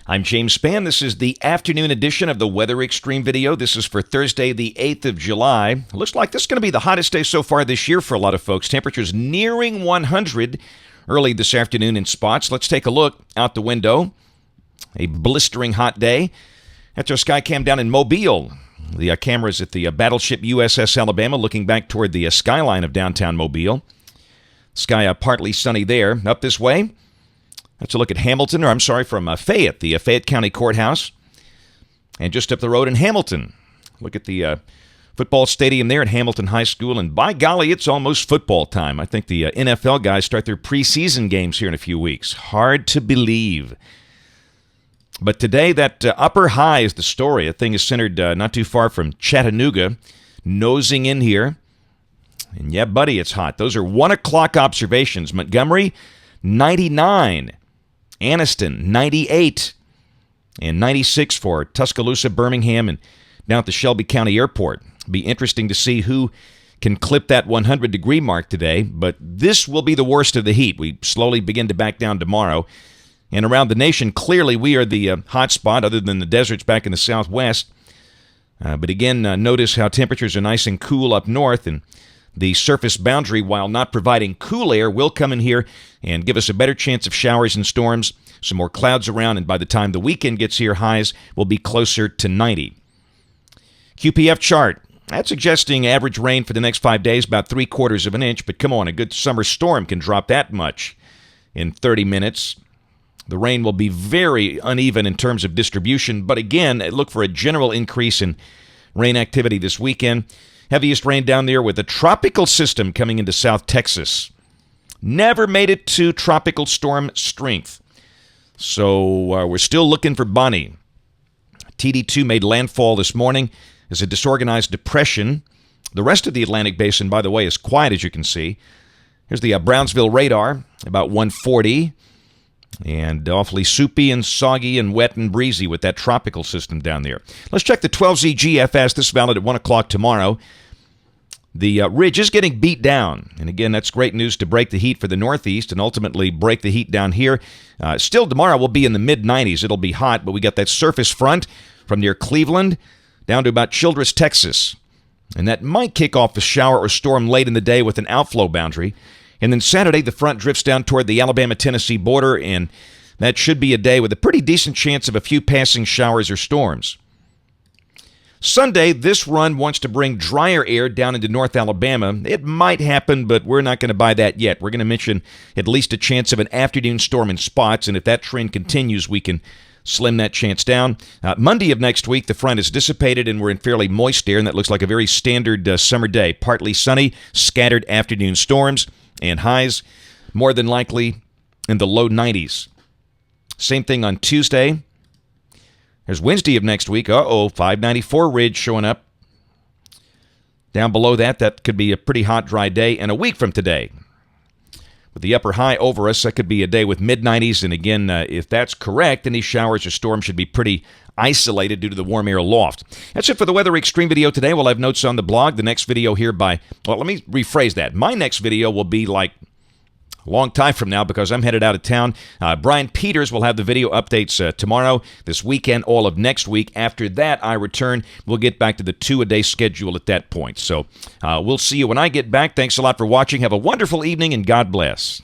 I'm James Spann. This is the afternoon edition of the Weather Xtreme video. This is for Thursday, the 8th of July. Looks like this is going to be the hottest day so far this year for a lot of folks. Temperatures nearing 100 early this afternoon in spots. Let's take a look out the window. A blistering hot day. That's our sky cam down in Mobile. The cameras at the battleship USS Alabama looking back toward the skyline of downtown Mobile. Sky partly sunny there. Up this way. Let's look at Hamilton, from Fayette, the Fayette County Courthouse. And just up the road in Hamilton. Look at the football stadium there at Hamilton High School. And by golly, it's almost football time. I think the NFL guys start their preseason games here in a few weeks. Hard to believe. But today, that upper high is the story. A thing is centered not too far from Chattanooga, nosing in here. And yeah, buddy, it's hot. Those are 1 o'clock observations. Montgomery, 99. Anniston, 98, and 96 for Tuscaloosa, Birmingham, and down at the Shelby County Airport. Be interesting to see who can clip that 100-degree mark today, but this will be the worst of the heat. We slowly begin to back down tomorrow. And around the nation, clearly we are the hot spot, other than the deserts back in the southwest. But again, notice how temperatures are nice and cool up north, and the surface boundary, while not providing cool air, will come in here and give us a better chance of showers and storms, some more clouds around, and by the time the weekend gets here, highs will be closer to 90. QPF chart, that's suggesting average rain for the next 5 days, about 3/4 of an inch, but come on, a good summer storm can drop that much in 30 minutes. The rain will be very uneven in terms of distribution, but again, look for a general increase in rain activity this weekend. Heaviest rain down there with a tropical system coming into South Texas. Never made it to tropical storm strength. So we're still looking for Bonnie. TD2 made landfall this morning as a disorganized depression. The rest of the Atlantic Basin, by the way, is quiet, as you can see. Here's the Brownsville radar, about 140. And awfully soupy and soggy and wet and breezy with that tropical system down there. Let's check the 12Z GFS. This is valid at 1 o'clock tomorrow. The ridge is getting beat down. And again, that's great news to break the heat for the Northeast and ultimately break the heat down here. Still tomorrow we'll be in the mid-90s. It'll be hot, but we got that surface front from near Cleveland down to about Childress, Texas. And that might kick off a shower or storm late in the day with an outflow boundary. And then Saturday, the front drifts down toward the Alabama-Tennessee border, and that should be a day with a pretty decent chance of a few passing showers or storms. Sunday, this run wants to bring drier air down into North Alabama. It might happen, but we're not going to buy that yet. We're going to mention at least a chance of an afternoon storm in spots, and if that trend continues, we can slim that chance down. Monday of next week, the front is dissipated, and we're in fairly moist air, and that looks like a very standard summer day. Partly sunny, scattered afternoon storms, and highs more than likely in the low 90s. Same thing on Tuesday. There's Wednesday of next week. 594 ridge showing up. Down below that, that could be a pretty hot, dry day. And a week from today, with the upper high over us, that could be a day with mid-90s. And again, if that's correct, any showers or storms should be pretty isolated due to the warm air loft. That's it for the Weather Xtreme video today. We'll have notes on the blog. The next video here let me rephrase that. My next video will be like a long time from now because I'm headed out of town. Brian Peters will have the video updates tomorrow, this weekend, all of next week. After that, I return. We'll get back to the 2-a-day schedule at that point. So we'll see you when I get back. Thanks a lot for watching. Have a wonderful evening, and God bless.